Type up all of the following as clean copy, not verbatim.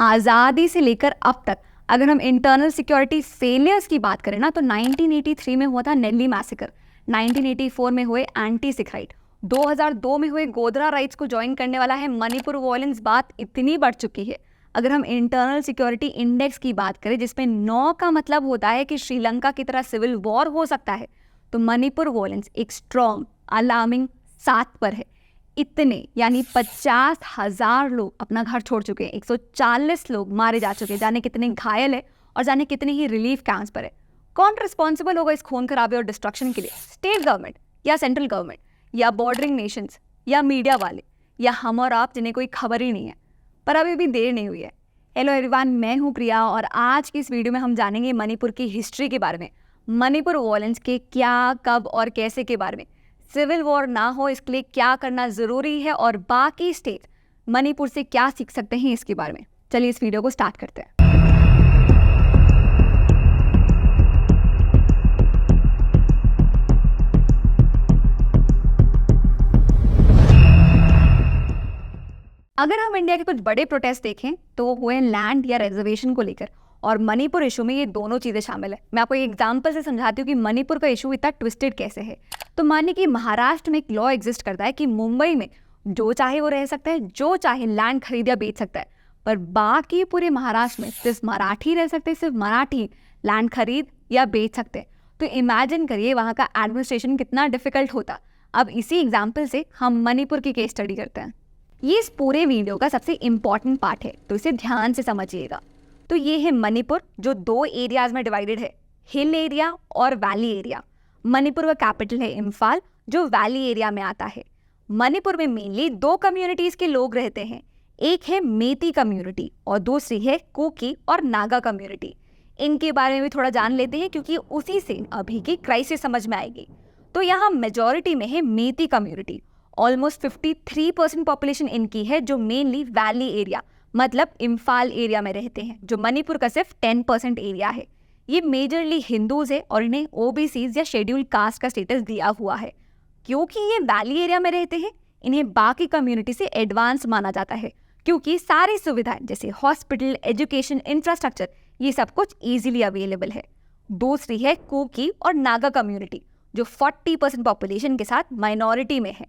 आज़ादी से लेकर अब तक अगर हम इंटरनल सिक्योरिटी फेलियर्स की बात करें ना, तो 1983 में हुआ था नेल्ली मैसेकर, 1984 में हुए एंटी सिख राइट, 2002 में हुए गोधरा राइट्स को ज्वाइन करने वाला है मणिपुर वॉयलेंस। बात इतनी बढ़ चुकी है। अगर हम इंटरनल सिक्योरिटी इंडेक्स की बात करें, जिसमें 9 का मतलब होता है कि श्रीलंका की तरह सिविल वॉर हो सकता है, तो मणिपुर वॉयलेंस एक स्ट्रॉन्ग अलार्मिंग 7 पर है। इतने यानी 50,000 लोग अपना घर छोड़ चुके हैं, 140 लोग मारे जा चुके हैं, जाने कितने घायल है और जाने कितने ही रिलीफ कैंप्स पर है। कौन रिस्पॉन्सिबल होगा इस खून खराबे और डिस्ट्रक्शन के लिए? स्टेट गवर्नमेंट या सेंट्रल गवर्नमेंट या बॉर्डरिंग नेशंस या मीडिया वाले या हम और आप, जिन्हें कोई खबर ही नहीं है? पर अभी भी देर नहीं हुई है। हेलो एवरीवन, मैं हूँ प्रिया और आज की इस वीडियो में हम जानेंगे मणिपुर की हिस्ट्री के बारे में, मणिपुर वॉयलेंस के क्या, कब और कैसे के बारे में, सिविल वॉर ना हो इसके लिए क्या करना ज़रूरी है और बाकी स्टेट मणिपुर से क्या सीख सकते हैं इसके बारे में। चलिए इस वीडियो को स्टार्ट करते हैं। अगर हम इंडिया के कुछ बड़े प्रोटेस्ट देखें तो वो हुए लैंड या रिजर्वेशन को लेकर, और मणिपुर इशू में ये दोनों चीज़ें शामिल है। मैं आपको एक एग्जांपल से समझाती हूँ कि मणिपुर का इशू इतना ट्विस्टेड कैसे है। तो मानिए कि महाराष्ट्र में एक लॉ एग्जिस्ट करता है कि मुंबई में जो चाहे वो रह सकता है, जो चाहे लैंड खरीद या बेच सकता है, पर बाकी पूरे महाराष्ट्र में सिर्फ मराठी रह सकते हैं, सिर्फ मराठी लैंड खरीद या बेच सकते हैं। तो इमेजिन करिए वहाँ का एडमिनिस्ट्रेशन कितना डिफिकल्ट होता। अब इसी एग्जाम्पल से हम मणिपुर की केस स्टडी करते हैं। ये इस पूरे वीडियो का सबसे इम्पॉर्टेंट पार्ट है, तो इसे ध्यान से समझिएगा। तो ये है मणिपुर, जो 2 एरियाज में डिवाइडेड है, हिल एरिया और वैली एरिया। मणिपुर का कैपिटल है इम्फाल, जो वैली एरिया में आता है। मणिपुर में मेनली 2 कम्युनिटीज़ के लोग रहते हैं, एक है मेती कम्युनिटी और दूसरी है कुकी और नागा कम्युनिटी। इनके बारे में भी थोड़ा जान लेते हैं क्योंकि उसी से अभी की क्राइसिस समझ में आएगी। तो यहाँ मेजॉरिटी में है मेती कम्युनिटी, ऑलमोस्ट 53% पॉपुलेशन इनकी है, जो मेनली वैली एरिया मतलब इम्फाल एरिया में रहते हैं, जो मणिपुर का सिर्फ 10% एरिया है। ये मेजरली हिंदूज है और इन्हें ओबीसीज या शेड्यूल्ड कास्ट का स्टेटस दिया हुआ है। क्योंकि ये वैली एरिया में रहते हैं, इन्हें बाकी कम्युनिटी से एडवांस माना जाता है, क्योंकि सारी सुविधाएं जैसे हॉस्पिटल, एजुकेशन, इंफ्रास्ट्रक्चर, ये सब कुछ ईजिली अवेलेबल है। दूसरी है कुकी और नागा कम्युनिटी, जो 40% पॉपुलेशन के साथ माइनॉरिटी में है।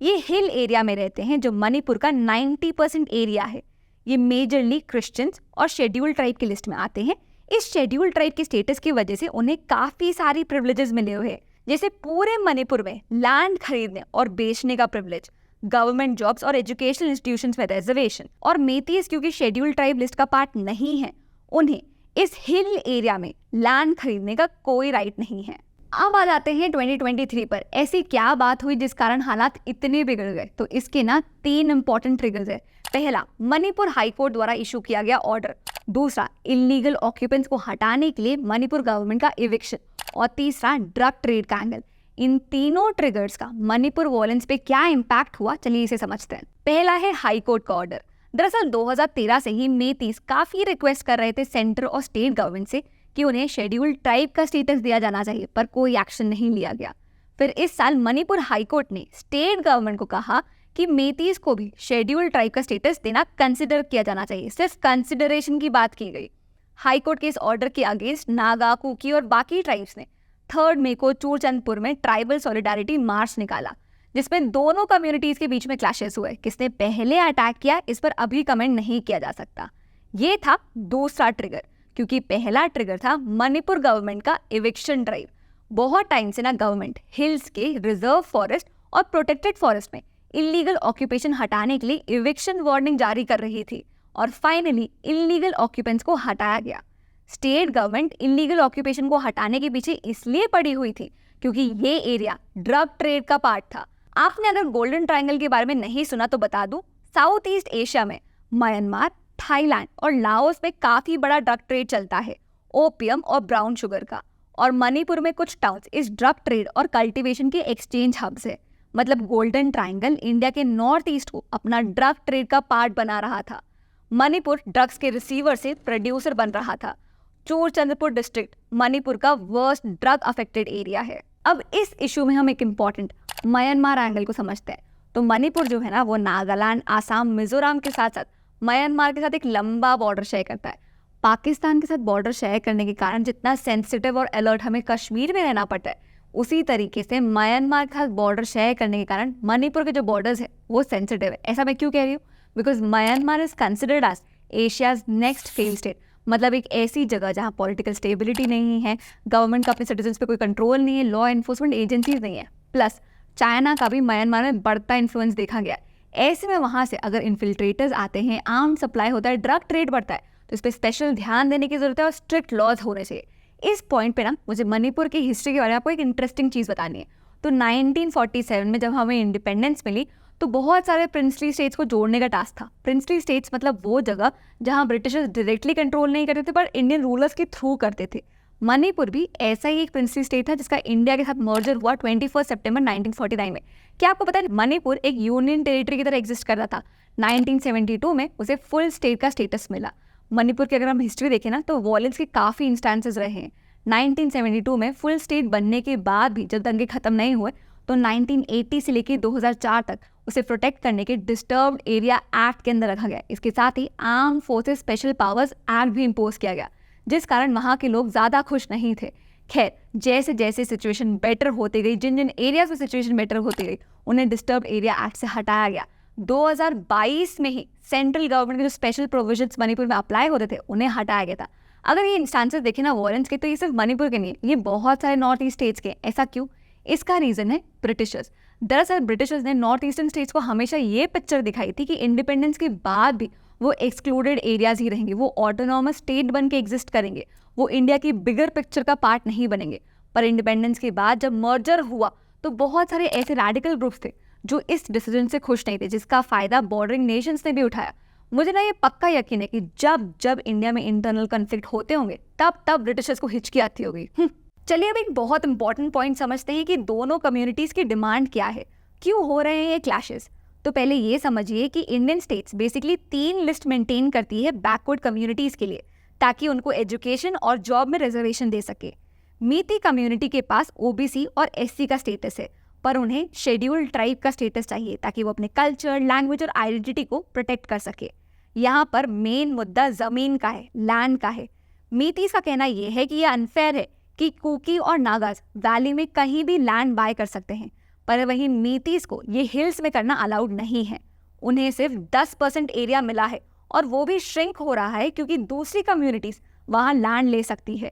ये हिल एरिया में रहते हैं, जो मणिपुर का 90% एरिया है। ये मेजरली क्रिश्चियंस और शेड्यूल्ड ट्राइब की लिस्ट में आते हैं। इस शेड्यूल्ड ट्राइब के स्टेटस की वजह से उन्हें काफ़ी सारी प्रिविलेजेस मिले हुए हैं, जैसे पूरे मणिपुर में लैंड खरीदने और बेचने का प्रिविलेज, गवर्नमेंट जॉब्स और एजुकेशनल इंस्टीट्यूशंस में रिजर्वेशन। और मेतीस क्योंकि शेड्यूल्ड ट्राइब लिस्ट का पार्ट नहीं है, उन्हें इस हिल एरिया में लैंड खरीदने का कोई राइट नहीं है। अब आ जाते हैं 2023 पर। ऐसी क्या बात हुई जिस कारण हालात इतने बिगड़ गए? तो इसके ना 3 इंपॉर्टेंट ट्रिगर्स है। पहला, मणिपुर हाईकोर्ट द्वारा इशू किया गया ऑर्डर। दूसरा, इलीगल ऑक्यूपेंट्स को हटाने के लिए मणिपुर गवर्नमेंट का इविक्शन। और तीसरा, ड्रग ट्रेड का एंगल। इन तीनों ट्रिगर्स का मणिपुर वॉयलेंस पे क्या इम्पैक्ट हुआ, चलिए इसे समझते हैं। पहला है हाईकोर्ट का ऑर्डर। दरअसल 2013 से ही मेतीस काफी रिक्वेस्ट कर रहे थे सेंटर और स्टेट गवर्नमेंट से कि उन्हें शेड्यूल्ड ट्राइब का स्टेटस दिया जाना चाहिए, पर कोई एक्शन नहीं लिया गया। फिर इस साल मणिपुर हाईकोर्ट ने स्टेट गवर्नमेंट को कहा कि मेतीस को भी शेड्यूल्ड ट्राइब का स्टेटस देना कंसिडर किया जाना चाहिए। सिर्फ कंसिडरेशन की बात की गई। हाईकोर्ट के इस ऑर्डर के अगेंस्ट नागा, कुकी और बाकी ट्राइब्स ने 3 मई को चूरचंदपुर में ट्राइबल सॉलिडारिटी मार्च निकाला, जिसमें दोनों कम्युनिटीज के बीच में क्लैशेस हुए। किसने पहले अटैक किया, इस पर अभी कमेंट नहीं किया जा सकता। ये था दूसरा ट्रिगर, क्योंकि पहला ट्रिगर था मणिपुर गवर्नमेंट का इविक्शन ड्राइव। बहुत टाइम से ना गवर्नमेंट हिल्स के रिजर्व फॉरेस्ट और प्रोटेक्टेड फॉरेस्ट में इलीगल ऑक्यूपेशन हटाने के लिए इविक्शन वार्निंग जारी कर रही थी, और फाइनली इलीगल ऑक्यूपेंट्स को हटाया गया। स्टेट गवर्नमेंट इलीगल ऑक्यूपेशन को हटाने के पीछे इसलिए पड़ी हुई थी क्योंकि ये एरिया ड्रग ट्रेड का पार्ट था। आपने अगर गोल्डन ट्रायंगल के बारे में नहीं सुना तो बता दूं, साउथ ईस्ट एशिया में म्यांमार, थाईलैंड और लाओस में काफी बड़ा ड्रग ट्रेड चलता है, ओपियम और ब्राउन शुगर का। और मणिपुर में कुछ टाउन्स इस ड्रग ट्रेड और कल्टीवेशन के एक्सचेंज हब्स है। मतलब गोल्डन ट्रायंगल इंडिया के नॉर्थ ईस्ट को अपना ड्रग ट्रेड का पार्ट बना रहा था। मणिपुर ड्रग्स के रिसीवर से प्रोड्यूसर बन रहा था। चूरचंदपुर डिस्ट्रिक्ट मणिपुर का वर्स्ट ड्रग अफेक्टेड एरिया है। अब इस इशू में हम एक इम्पॉर्टेंट म्यांमार एंगल को समझते हैं। तो मणिपुर जो है ना, वो नागालैंड, आसाम, मिजोरम के साथ साथ म्यांमार के साथ एक लंबा बॉर्डर शेयर करता है। पाकिस्तान के साथ बॉर्डर शेयर करने के कारण जितना सेंसिटिव और अलर्ट हमें कश्मीर में रहना पड़ता है, उसी तरीके से म्यांमार के साथ बॉर्डर शेयर करने के कारण मणिपुर के जो बॉर्डर्स है वो सेंसिटिव है। ऐसा मैं क्यों कह रही हूँ? Because Myanmar is considered as Asia's next fail state, मतलब एक ऐसी जगह जहाँ पॉलिटिकल स्टेबिलिटी नहीं है, गवर्नमेंट का अपने सिटीजन्स पे कोई कंट्रोल नहीं है, लॉ एनफोर्समेंट एजेंसीज नहीं है, प्लस चाइना का भी म्यांमार में बढ़ता इन्फ्लुएंस देखा गया। ऐसे में वहाँ से अगर इन्फिल्ट्रेटर्स आते हैं, आर्म सप्लाई होता है, ड्रग ट्रेड बढ़ता है, तो इस पर स्पेशल ध्यान देने की जरूरत है और स्ट्रिक्ट लॉज होने चाहिए। इस पॉइंट पे ना मुझे मणिपुर की हिस्ट्री के बारे में आपको एक इंटरेस्टिंग चीज़ बतानी है। तो 1947 में जब हमें इंडिपेंडेंस मिली तो बहुत सारे प्रिंसली स्टेट्स को जोड़ने का टास्क था। प्रिंसली स्टेट्स मतलब वो जगह जहाँ ब्रिटिशर्स डायरेक्टली कंट्रोल नहीं करते थे पर इंडियन रूलर्स के थ्रू करते थे। मणिपुर भी ऐसा ही एक प्रिंसली स्टेट था जिसका इंडिया के साथ मर्जर हुआ 21 सितंबर 1949 में। क्या आपको पता है मणिपुर एक यूनियन टेरिटरी की तरह एग्जिस्ट कर रहा था। 1972 में उसे फुल स्टेट का स्टेटस मिला। मणिपुर की अगर हम हिस्ट्री देखें ना तो वॉयलेंस के काफ़ी इंस्टेंसेस रहे हैं। 1972 में फुल स्टेट बनने के बाद भी जब दंगे खत्म नहीं हुए तो 1980 से लेकर 2004 तक उसे प्रोटेक्ट करने के डिस्टर्ब्ड एरिया एक्ट के अंदर रखा गया। इसके साथ ही armed forces special powers act भी इम्पोज किया गया, जिस कारण वहाँ के लोग ज़्यादा खुश नहीं थे। खैर, जैसे जैसे सिचुएशन बेटर होती गई, जिन जिन एरियाज में सिचुएशन बेटर होती गई, उन्हें डिस्टर्ब्ड एरिया एक्ट से हटाया गया। 2022 में ही सेंट्रल गवर्नमेंट के जो स्पेशल प्रोविजंस मणिपुर में अप्लाई होते थे उन्हें हटाया गया था। अगर ये इंस्टांसेस देखें ना वॉयलेंस के, तो ये सिर्फ मणिपुर के नहीं है, ये बहुत सारे नॉर्थ ईस्ट स्टेट्स के। ऐसा क्यों? इसका रीज़न है ब्रिटिशर्स। दरअसल ब्रिटिशर्स ने नॉर्थ ईस्टर्न स्टेट्स को हमेशा ये पिक्चर दिखाई थी कि इंडिपेंडेंस के बाद भी वो एक्सक्लूडेड एरियाज ही रहेंगे, वो ऑटोनॉमस स्टेट बन के एग्जिस्ट करेंगे, वो इंडिया की बिगर पिक्चर का पार्ट नहीं बनेंगे। पर इंडिपेंडेंस के बाद जब मर्जर हुआ तो बहुत सारे ऐसे रैडिकल ग्रुप्स थे जो इस डिसीजन से खुश नहीं थे, जिसका फ़ायदा बॉर्डरिंग नेशंस ने भी उठाया। मुझे ना ये पक्का यकीन है कि जब जब इंडिया में इंटरनल कन्फ्लिक्ट होते होंगे तब तब ब्रिटिशर्स को हिचकी आती होगी। चलिए अब एक बहुत इंपॉर्टेंट पॉइंट समझते हैं कि दोनों कम्युनिटीज़ की डिमांड क्या है, क्यों हो रहे हैं ये क्लैशेस। तो पहले ये समझिए कि Indian states basically 3 list maintain करती है बैकवर्ड कम्युनिटीज़ के लिए, ताकि उनको एजुकेशन और जॉब में रिजर्वेशन दे सके। मीती कम्युनिटी के पास ओबीसी और एससी का स्टेटस है, पर उन्हें शेड्यूल्ड ट्राइब का स्टेटस चाहिए ताकि वो अपने कल्चर, लैंग्वेज और आइडेंटिटी को प्रोटेक्ट कर सके। यहाँ पर मेन मुद्दा ज़मीन का है, लैंड का है। मीतीस का कहना यह है कि यह अनफेयर है कि कुकी और नागाज वैली में कहीं भी लैंड बाय कर सकते हैं, पर वहीं मीतीस को ये हिल्स में करना अलाउड नहीं है। उन्हें सिर्फ 10% एरिया मिला है और वो भी श्रिंक हो रहा है क्योंकि दूसरी कम्युनिटीज़ वहाँ लैंड ले सकती है।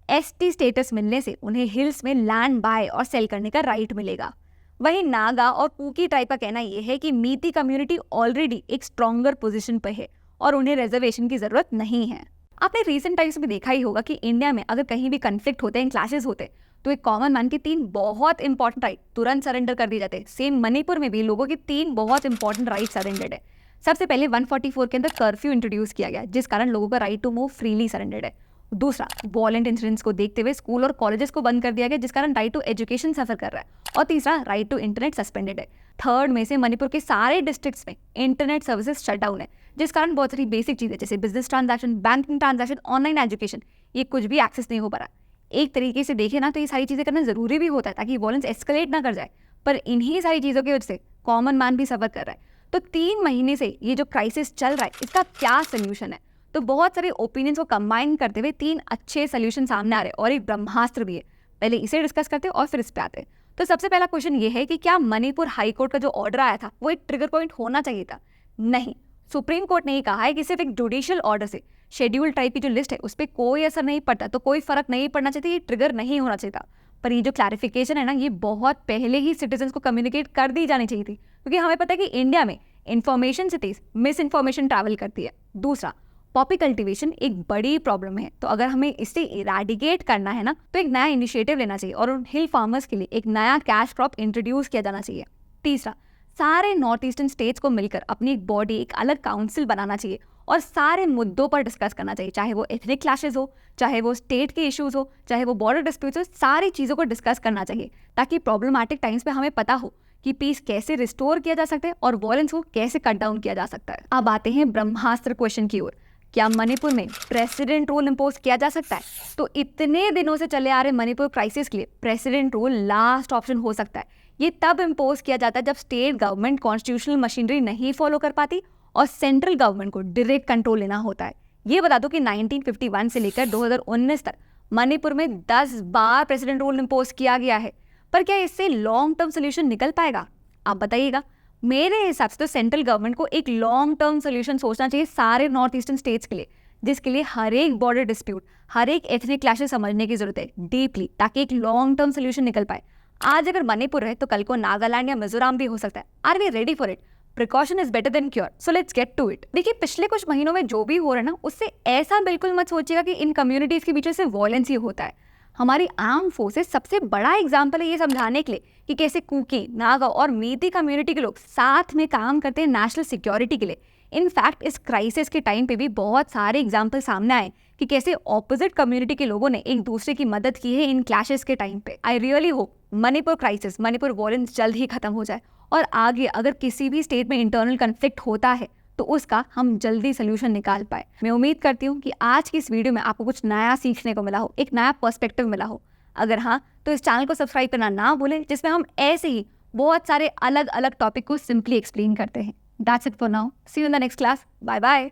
एसटी स्टेटस मिलने से उन्हें हिल्स में लैंड बाय और सेल करने का राइट मिलेगा। वहीं नागा और कुकी ट्राइब का कहना यह है कि मीती कम्युनिटी ऑलरेडी एक स्ट्रॉन्गर पोजीशन पर है और उन्हें रिजर्वेशन की ज़रूरत नहीं है। आपने रीसेंट टाइम्स में देखा ही होगा कि इंडिया में अगर कहीं भी कन्फ्लिक्ट होते हैं, क्लैशेस होते हैं, तो एक कॉमन मैन के 3 बहुत इंपॉर्टेंट राइट तुरंत सरेंडर कर दिए जाते हैं। सेम मणिपुर में भी लोगों के 3 बहुत इंपॉर्टेंट राइट सरेंडर्ड है। सबसे पहले 144 के अंदर कर्फ्यू इंट्रोड्यूस किया गया, जिस कारण लोगों का right to move freely surrendered है। दूसरा, वॉलेंट इंसिडेंट्स को देखते हुए स्कूल और कॉलेजेस को बंद कर दिया गया, जिस कारण राइट टू एजुकेशन सफर कर रहा है। और तीसरा, राइट टू इंटरनेट सस्पेंडेड है। थर्ड में से मणिपुर के सारे डिस्ट्रिक्ट्स में इंटरनेट सर्विसेज शट डाउन है, जिस कारण बहुत सारी बेसिक चीज़ें जैसे business transaction, banking transaction, online education, ये कुछ भी एक्सेस नहीं हो पा रहा। एक तरीके से देखें ना तो ये सारी चीज़ें करना ज़रूरी भी होता है ताकि वॉलेंस एस्केलेट ना कर जाए, पर इन्हीं सारी चीज़ों की वजह से कॉमन मैन भी सफर कर रहा है। तो 3 महीने से ये जो क्राइसिस चल रहा है, इसका क्या सोल्यूशन है? तो बहुत सारे ओपिनियंस को कंबाइन करते हुए 3 अच्छे सोल्यूशन सामने आ रहे हैं और एक ब्रह्मास्त्र भी है। पहले इसे डिस्कस करते हैं और फिर इस पे आते हैं। तो सबसे पहला क्वेश्चन ये है कि क्या मणिपुर हाई कोर्ट का जो ऑर्डर आया था वो एक ट्रिगर पॉइंट होना चाहिए था? नहीं, सुप्रीम कोर्ट ने ये कहा है कि सिर्फ एक जुडिशियल ऑर्डर से शेड्यूल टाइप की जो लिस्ट है उस पर कोई असर नहीं पड़ता, तो कोई फर्क नहीं पड़ना चाहिए, ये ट्रिगर नहीं होना चाहिए था। पर ये जो क्लैरिफिकेशन है ना, ये बहुत पहले ही सिटीजन्स को कम्युनिकेट कर दी जानी चाहिए थी, क्योंकि हमें पता है कि इंडिया में इन्फॉर्मेशन से तेज मिस इन्फॉर्मेशन ट्रैवल करती है। दूसरा, पॉपी कल्टीवेशन एक बड़ी प्रॉब्लम है, तो अगर हमें इससे इरेडिकेट करना है ना तो एक नया इनिशिएटिव लेना चाहिए और उन हिल फार्मर्स के लिए एक नया कैश क्रॉप इंट्रोड्यूस किया जाना चाहिए। तीसरा, सारे नॉर्थ ईस्टर्न स्टेट्स को मिलकर अपनी एक बॉडी, एक अलग काउंसिल बनाना चाहिए और सारे मुद्दों पर डिस्कस करना चाहिए, चाहे वो एथनिक क्लैशेस हो, चाहे वो स्टेट के इश्यूज हो, चाहे वो बॉर्डर डिस्प्यूट्स हो, सारी चीज़ों को डिस्कस करना चाहिए ताकि प्रॉब्लमैटिक टाइम्स पे हमें पता हो कि पीस कैसे रिस्टोर किया जा सकता है और वॉयलेंस को कैसे कट डाउन किया जा सकता है। अब आते हैं ब्रह्मास्त्र क्वेश्चन की ओर। क्या मणिपुर में प्रेसिडेंट रूल इम्पोज किया जा सकता है? तो इतने दिनों से चले आ रहे मणिपुर क्राइसिस के लिए प्रेसिडेंट रूल लास्ट ऑप्शन हो सकता है। ये तब इम्पोज किया जाता है जब स्टेट गवर्नमेंट कॉन्स्टिट्यूशनल मशीनरी नहीं फॉलो कर पाती और सेंट्रल गवर्नमेंट को डायरेक्ट कंट्रोल लेना होता है। ये बता दो कि 1951 से लेकर 2019 तक मणिपुर में 10 बार प्रेसिडेंट रूल इम्पोज किया गया है, पर क्या इससे लॉन्ग टर्म सोल्यूशन निकल पाएगा? आप बताइएगा। मेरे हिसाब से तो सेंट्रल गवर्नमेंट को एक लॉन्ग टर्म सोल्यूशन सोचना चाहिए सारे नॉर्थ ईस्टर्न स्टेट्स के लिए, जिसके लिए हर एक बॉर्डर डिस्प्यूट, हर एक एथनिक क्लैशेस समझने की जरूरत है डीपली, ताकि एक लॉन्ग टर्म सोल्यूशन निकल पाए। आज अगर मणिपुर है तो कल को नागालैंड या मिजोरम भी हो सकता है। Are we ready for it? Precaution is better than cure, so let's get to it. देखिए, पिछले कुछ महीनों में जो भी हो रहा है ना, उससे ऐसा बिल्कुल मत सोचिएगा कि इन कम्युनिटीज के बीच से वायलेंस ही होता है। हमारी आर्म फोर्सेस सबसे बड़ा एग्जाम्पल है ये समझाने के लिए कि कैसे कुकी, नागा और मीती कम्युनिटी के लोग साथ में काम करते हैं नेशनल सिक्योरिटी के लिए। इनफैक्ट इस क्राइसिस के टाइम पे भी बहुत सारे एग्जाम्पल सामने आए कि कैसे ऑपोजिट कम्युनिटी के लोगों ने एक दूसरे की मदद की है इन क्लैशेस के टाइम पे। I really hope Manipur crisis, Manipur violence जल्द ही खत्म हो जाए और आगे अगर किसी भी स्टेट में इंटरनल कन्फ्लिक्ट होता है तो उसका हम जल्दी सोल्यूशन निकाल पाए। मैं उम्मीद करती हूँ कि आज की इस वीडियो में आपको कुछ नया सीखने को मिला हो, एक नया पर्सपेक्टिव मिला हो। अगर हाँ, तो इस चैनल को सब्सक्राइब करना ना भूलें, जिसमें हम ऐसे ही बहुत सारे अलग अलग टॉपिक को सिंपली एक्सप्लेन करते हैं। That's it for now. See you in the next class. Bye bye.